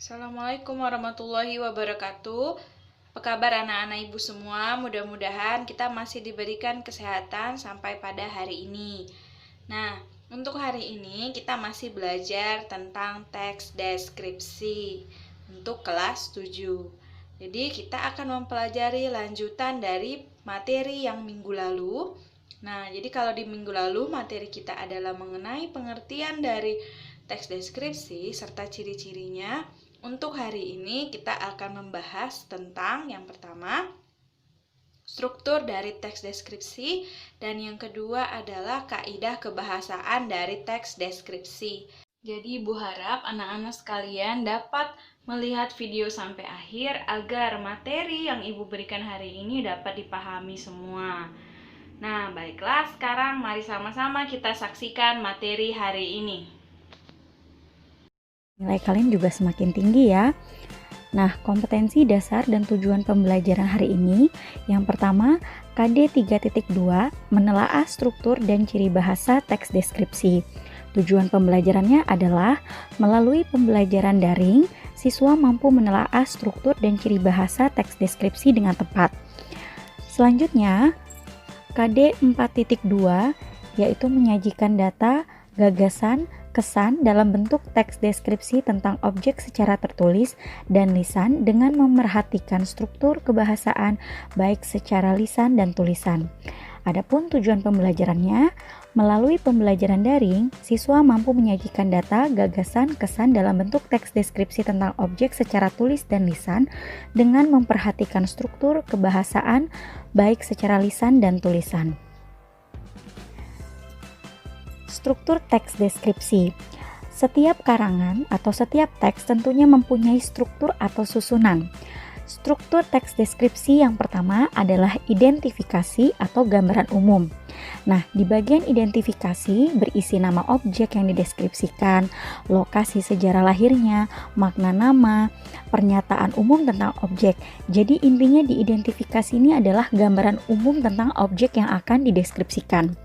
Assalamualaikum warahmatullahi wabarakatuh. Apa kabar anak-anak ibu semua? Mudah-mudahan kita masih diberikan kesehatan sampai pada hari ini. Nah, untuk hari ini kita masih belajar tentang teks deskripsi untuk kelas 7. Jadi kita akan mempelajari lanjutan dari materi yang minggu lalu. Nah, jadi kalau di minggu lalu materi kita adalah mengenai pengertian dari teks deskripsi serta ciri-cirinya. Untuk hari ini kita akan membahas tentang yang pertama struktur dari teks deskripsi dan yang kedua adalah kaidah kebahasaan dari teks deskripsi. Jadi Ibu harap anak-anak sekalian dapat melihat video sampai akhir agar materi yang Ibu berikan hari ini dapat dipahami semua. Nah, baiklah sekarang mari sama-sama kita saksikan materi hari ini. Nilai kalian juga semakin tinggi ya. Nah, kompetensi dasar dan tujuan pembelajaran hari ini, yang pertama, KD 3.2 menelaah struktur dan ciri bahasa teks deskripsi. Tujuan pembelajarannya adalah melalui pembelajaran daring, siswa mampu menelaah struktur dan ciri bahasa teks deskripsi dengan tepat. Selanjutnya, KD 4.2 yaitu menyajikan data, gagasan, kesan dalam bentuk teks deskripsi tentang objek secara tertulis dan lisan dengan memerhatikan struktur kebahasaan baik secara lisan dan tulisan. Adapun tujuan pembelajarannya, melalui pembelajaran daring, siswa mampu menyajikan data, gagasan, kesan dalam bentuk teks deskripsi tentang objek secara tulis dan lisan dengan memperhatikan struktur kebahasaan baik secara lisan dan tulisan. Struktur teks deskripsi. Setiap karangan atau setiap teks tentunya mempunyai struktur atau susunan. Struktur teks deskripsi yang pertama adalah identifikasi atau gambaran umum. Nah, di bagian identifikasi berisi nama objek yang dideskripsikan, lokasi sejarah lahirnya, makna nama, pernyataan umum tentang objek. Jadi intinya di identifikasi ini adalah gambaran umum tentang objek yang akan dideskripsikan.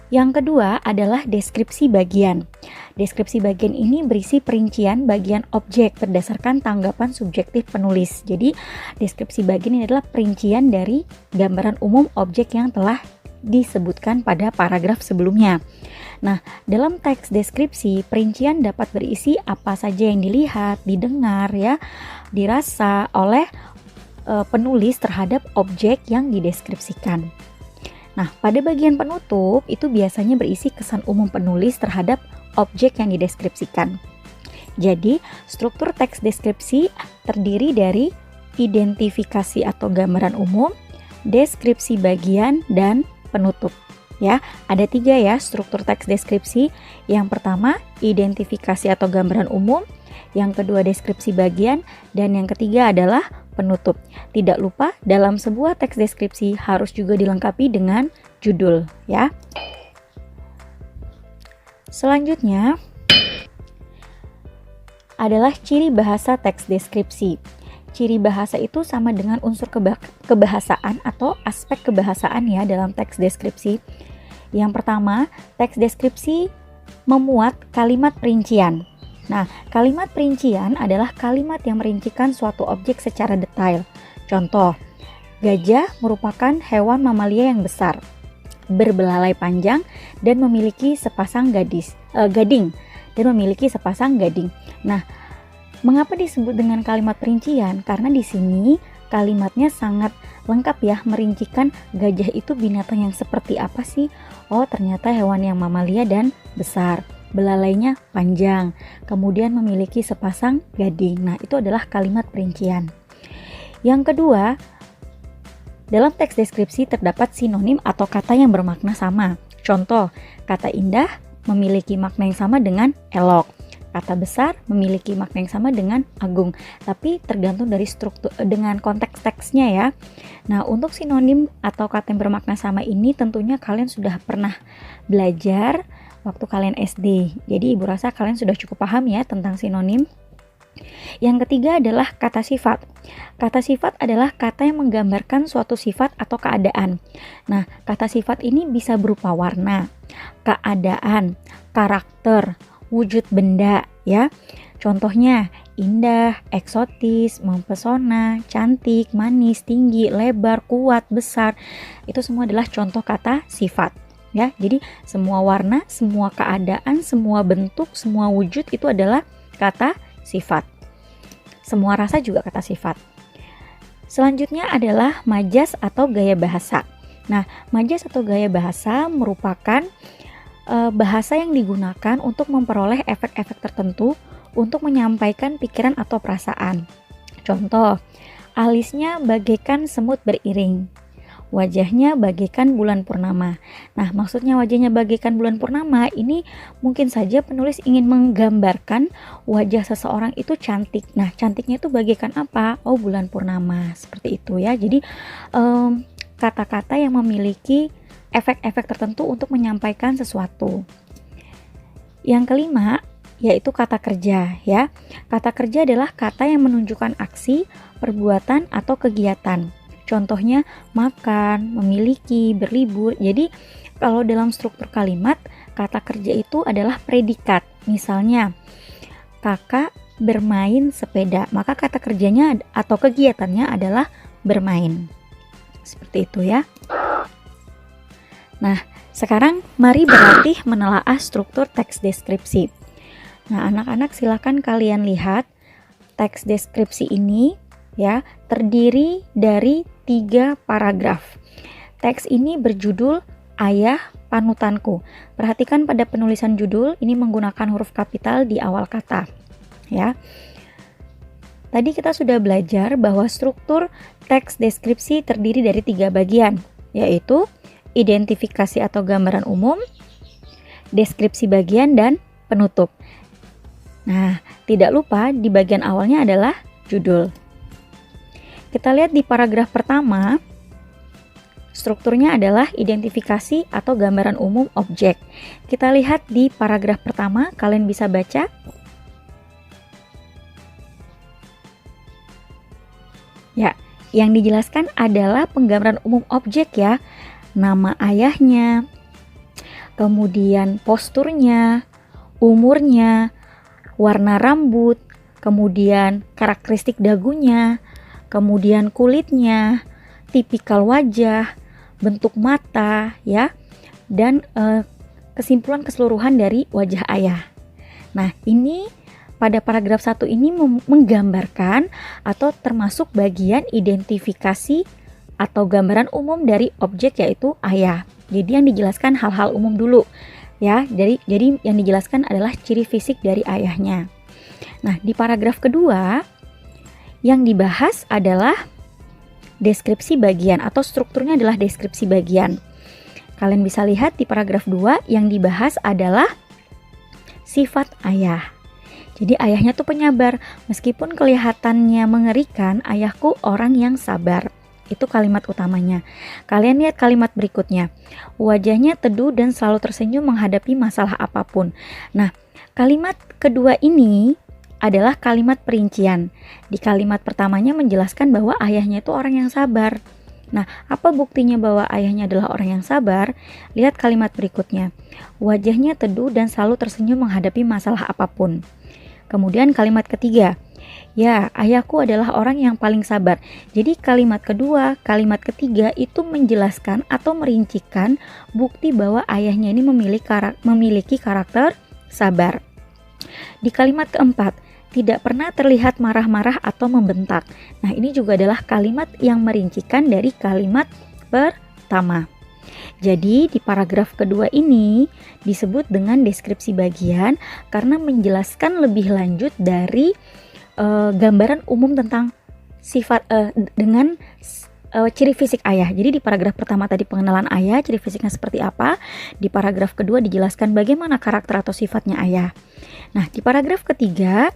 Yang kedua adalah deskripsi bagian. Deskripsi bagian ini berisi perincian bagian objek berdasarkan tanggapan subjektif penulis. Jadi, deskripsi bagian ini adalah perincian dari gambaran umum objek yang telah disebutkan pada paragraf sebelumnya. Nah, dalam teks deskripsi, perincian dapat berisi apa saja yang dilihat, didengar, dirasa oleh penulis terhadap objek yang dideskripsikan. Nah, pada bagian penutup itu biasanya berisi kesan umum penulis terhadap objek yang dideskripsikan. Jadi, struktur teks deskripsi terdiri dari identifikasi atau gambaran umum, deskripsi bagian, dan penutup. Ya, ada 3 ya struktur teks deskripsi. Yang pertama, identifikasi atau gambaran umum, yang kedua deskripsi bagian, dan yang ketiga adalah penutup. Tidak lupa dalam sebuah teks deskripsi harus juga dilengkapi dengan judul ya. Selanjutnya adalah ciri bahasa teks deskripsi. Ciri bahasa itu sama dengan unsur kebahasaan atau aspek kebahasaan ya dalam teks deskripsi. Yang pertama, teks deskripsi memuat kalimat perincian. Nah, kalimat perincian adalah kalimat yang merincikan suatu objek secara detail. Contoh, gajah merupakan hewan mamalia yang besar, berbelalai panjang dan memiliki sepasang gading. Nah, mengapa disebut dengan kalimat perincian? Karena di sini kalimatnya sangat lengkap ya, merincikan gajah itu binatang yang seperti apa sih? Oh, ternyata hewan yang mamalia dan besar. Belalainya panjang, kemudian memiliki sepasang gading. Nah, itu adalah kalimat perincian. Yang kedua, dalam teks deskripsi terdapat sinonim atau kata yang bermakna sama. Contoh, kata indah memiliki makna yang sama dengan elok. Kata besar memiliki makna yang sama dengan agung. Tapi tergantung dari struktur dengan konteks teksnya ya. Nah, untuk sinonim atau kata yang bermakna sama ini tentunya kalian sudah pernah belajar waktu kalian SD. Jadi ibu rasa kalian sudah cukup paham ya tentang sinonim. Yang ketiga adalah kata sifat. Kata sifat adalah kata yang menggambarkan suatu sifat atau keadaan. Nah, kata sifat ini bisa berupa warna, keadaan, karakter, wujud benda ya. Contohnya, indah, eksotis, mempesona, cantik, manis, tinggi, lebar, kuat, besar. Itu semua adalah contoh kata sifat. Ya, jadi semua warna, semua keadaan, semua bentuk, semua wujud itu adalah kata sifat. Semua rasa juga kata sifat. Selanjutnya adalah majas atau gaya bahasa. Nah, majas atau gaya bahasa merupakan bahasa yang digunakan untuk memperoleh efek-efek tertentu untuk menyampaikan pikiran atau perasaan. Contoh, alisnya bagaikan semut beriring, wajahnya bagaikan bulan purnama. Nah, maksudnya wajahnya bagaikan bulan purnama ini mungkin saja penulis ingin menggambarkan wajah seseorang itu cantik. Nah, cantiknya itu bagaikan apa? Oh, bulan purnama. Seperti itu ya. Jadi kata-kata yang memiliki efek-efek tertentu untuk menyampaikan sesuatu. Yang kelima yaitu kata kerja ya. Kata kerja adalah kata yang menunjukkan aksi, perbuatan atau kegiatan. Contohnya makan, memiliki, berlibur. Jadi kalau dalam struktur kalimat, kata kerja itu adalah predikat. Misalnya, kakak bermain sepeda, maka kata kerjanya atau kegiatannya adalah bermain. Seperti itu ya. Nah, sekarang mari berlatih menelaah struktur teks deskripsi. Nah, anak-anak silakan kalian lihat teks deskripsi ini ya, terdiri dari 3 paragraf. Teks ini berjudul Ayah Panutanku. Perhatikan pada penulisan judul, ini menggunakan huruf kapital di awal kata ya. Tadi kita sudah belajar bahwa struktur teks deskripsi terdiri dari 3 bagian, yaitu identifikasi atau gambaran umum, deskripsi bagian, dan penutup. Nah, tidak lupa di bagian awalnya adalah judul. Kita lihat di paragraf pertama, strukturnya adalah identifikasi atau gambaran umum objek. Kita lihat di paragraf pertama, kalian bisa baca. Ya, yang dijelaskan adalah penggambaran umum objek ya. Nama ayahnya, kemudian posturnya, umurnya, warna rambut, kemudian karakteristik dagunya, kemudian kulitnya, tipikal wajah, bentuk mata, ya, dan kesimpulan keseluruhan dari wajah ayah. Nah, ini pada paragraf 1 ini menggambarkan atau termasuk bagian identifikasi atau gambaran umum dari objek yaitu ayah. Jadi yang dijelaskan hal-hal umum dulu. Ya, jadi yang dijelaskan adalah ciri fisik dari ayahnya. Nah, di paragraf kedua yang dibahas adalah deskripsi bagian atau strukturnya adalah deskripsi bagian. Kalian bisa lihat di paragraf 2 yang dibahas adalah sifat ayah. Jadi ayahnya tuh penyabar, meskipun kelihatannya mengerikan, ayahku orang yang sabar. Itu kalimat utamanya. Kalian lihat kalimat berikutnya. Wajahnya teduh dan selalu tersenyum menghadapi masalah apapun. Nah, kalimat kedua ini adalah kalimat perincian. Di kalimat pertamanya menjelaskan bahwa ayahnya itu orang yang sabar. Nah, apa buktinya bahwa ayahnya adalah orang yang sabar? Lihat kalimat berikutnya. Wajahnya teduh dan selalu tersenyum menghadapi masalah apapun. Kemudian kalimat ketiga. Ya, ayahku adalah orang yang paling sabar. Jadi kalimat kedua, kalimat ketiga itu menjelaskan atau merincikan bukti bahwa ayahnya ini memiliki karakter sabar. Di kalimat keempat, tidak pernah terlihat marah-marah atau membentak. Nah, ini juga adalah kalimat yang merincikan dari kalimat pertama. Jadi di paragraf kedua ini disebut dengan deskripsi bagian karena menjelaskan lebih lanjut dari gambaran umum tentang sifat dengan ciri fisik ayah. Jadi di paragraf pertama tadi pengenalan ayah, ciri fisiknya seperti apa. Di paragraf kedua dijelaskan bagaimana karakter atau sifatnya ayah. Nah, di paragraf ketiga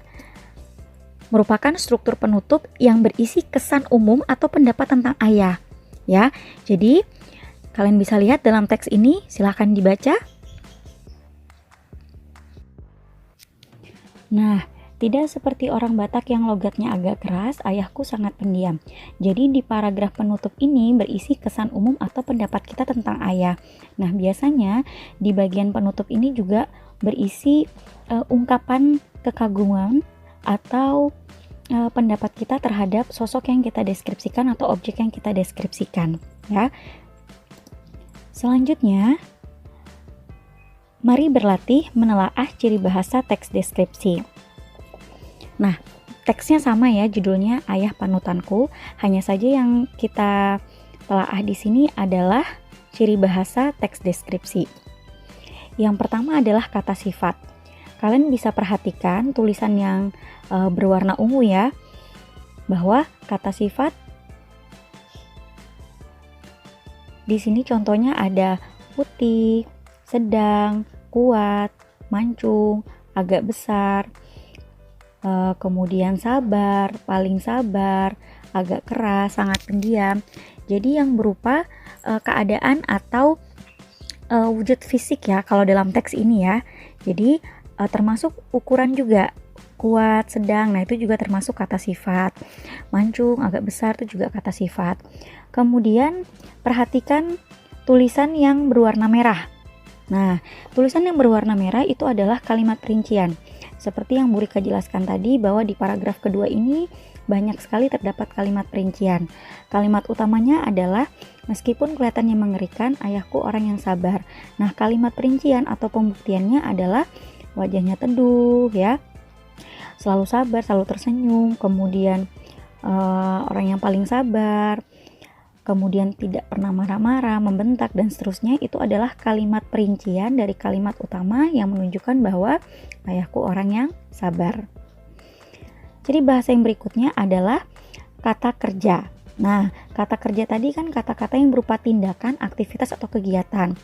merupakan struktur penutup yang berisi kesan umum atau pendapat tentang ayah. Ya, jadi kalian bisa lihat dalam teks ini, silahkan dibaca. Nah, tidak seperti orang Batak yang logatnya agak keras, ayahku sangat pendiam. Jadi di paragraf penutup ini berisi kesan umum atau pendapat kita tentang ayah. Nah, biasanya di bagian penutup ini juga berisi ungkapan kekaguman atau pendapat kita terhadap sosok yang kita deskripsikan atau objek yang kita deskripsikan, ya. Selanjutnya, mari berlatih menelaah ciri bahasa teks deskripsi. Nah, teksnya sama ya, judulnya Ayah Panutanku. Hanya saja yang kita telaah di sini adalah ciri bahasa teks deskripsi. Yang pertama adalah kata sifat. Kalian bisa perhatikan tulisan yang berwarna ungu ya, bahwa kata sifat di sini contohnya ada putih, sedang, kuat, mancung, agak besar, kemudian sabar, paling sabar, agak keras, sangat pendiam. Jadi yang berupa keadaan atau wujud fisik ya kalau dalam teks ini ya. Jadi termasuk ukuran juga, kuat, sedang, nah itu juga termasuk kata sifat. Mancung, agak besar itu juga kata sifat. Kemudian perhatikan tulisan yang berwarna merah. Nah, tulisan yang berwarna merah itu adalah kalimat perincian. Seperti yang Bu Rika jelaskan tadi bahwa di paragraf kedua ini banyak sekali terdapat kalimat perincian. Kalimat utamanya adalah meskipun kelihatannya mengerikan, ayahku orang yang sabar. Nah, kalimat perincian atau pembuktiannya adalah wajahnya teduh ya, selalu sabar, selalu tersenyum, kemudian orang yang paling sabar, kemudian tidak pernah marah-marah, membentak, dan seterusnya. Itu adalah kalimat perincian dari kalimat utama yang menunjukkan bahwa ayahku orang yang sabar. Jadi bahasa yang berikutnya adalah kata kerja. Nah, kata kerja tadi kan kata-kata yang berupa tindakan, aktivitas, atau kegiatan.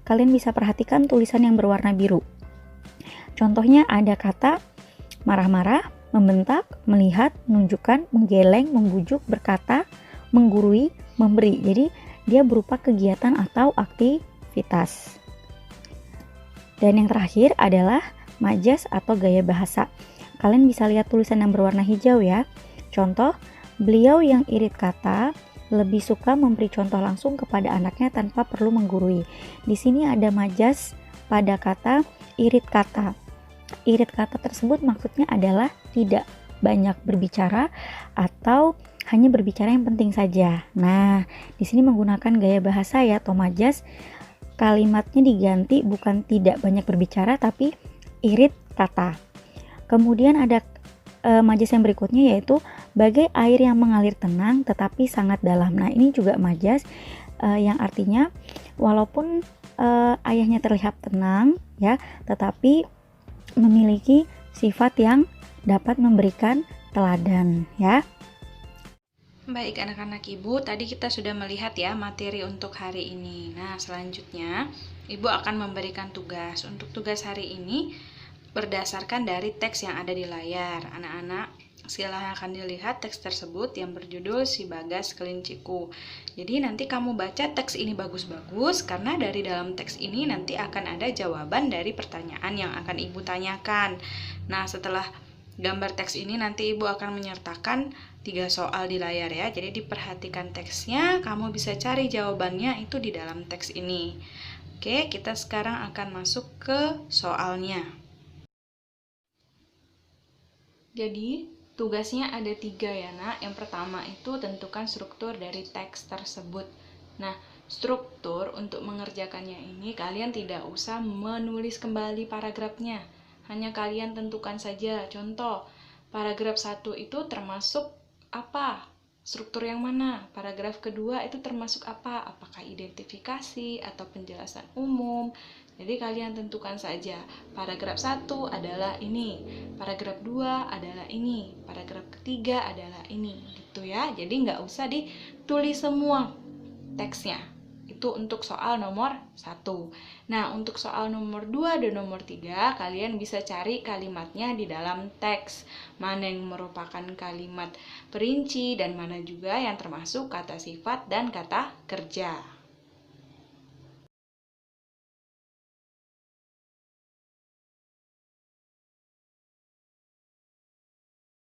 Kalian bisa perhatikan tulisan yang berwarna biru. Contohnya ada kata marah-marah, membentak, melihat, menunjukkan, menggeleng, membujuk, berkata, menggurui, memberi. Jadi dia berupa kegiatan atau aktivitas. Dan yang terakhir adalah majas atau gaya bahasa. Kalian bisa lihat tulisan yang berwarna hijau ya. Contoh, beliau yang irit kata lebih suka memberi contoh langsung kepada anaknya tanpa perlu menggurui. Di sini ada majas pada kata irit kata. Irit kata tersebut maksudnya adalah tidak banyak berbicara atau hanya berbicara yang penting saja. Nah, di sini menggunakan gaya bahasa ya atau majas. Kalimatnya diganti bukan tidak banyak berbicara tapi irit kata. Kemudian ada majas yang berikutnya yaitu bagai air yang mengalir tenang tetapi sangat dalam. Nah, ini juga majas yang artinya walaupun ayahnya terlihat tenang ya, tetapi memiliki sifat yang dapat memberikan teladan ya. Baik anak-anak Ibu, tadi kita sudah melihat ya materi untuk hari ini. Nah, selanjutnya Ibu akan memberikan tugas. Untuk tugas hari ini berdasarkan dari teks yang ada di layar. Anak-anak silahkan dilihat teks tersebut yang berjudul Si Bagas Kelinciku. Jadi nanti kamu baca teks ini bagus-bagus karena dari dalam teks ini nanti akan ada jawaban dari pertanyaan yang akan Ibu tanyakan. Nah, setelah gambar teks ini nanti Ibu akan menyertakan 3 soal di layar ya. Jadi diperhatikan teksnya, kamu bisa cari jawabannya itu di dalam teks ini. Oke, kita sekarang akan masuk ke soalnya. Jadi tugasnya ada 3 ya nak. Yang pertama itu tentukan struktur dari teks tersebut. Nah, struktur untuk mengerjakannya ini kalian tidak usah menulis kembali paragrafnya. Hanya kalian tentukan saja. Contoh, paragraf 1 itu termasuk apa? Struktur yang mana? Paragraf kedua itu termasuk apa? Apakah identifikasi atau penjelasan umum? Jadi kalian tentukan saja. Paragraf 1 adalah ini, paragraf 2 adalah ini, paragraf ketiga adalah ini, gitu ya. Jadi nggak usah ditulis semua teksnya. Itu untuk soal nomor 1. Nah, untuk soal nomor 2 dan nomor 3, kalian bisa cari kalimatnya di dalam teks. Mana yang merupakan kalimat perinci dan mana juga yang termasuk kata sifat dan kata kerja.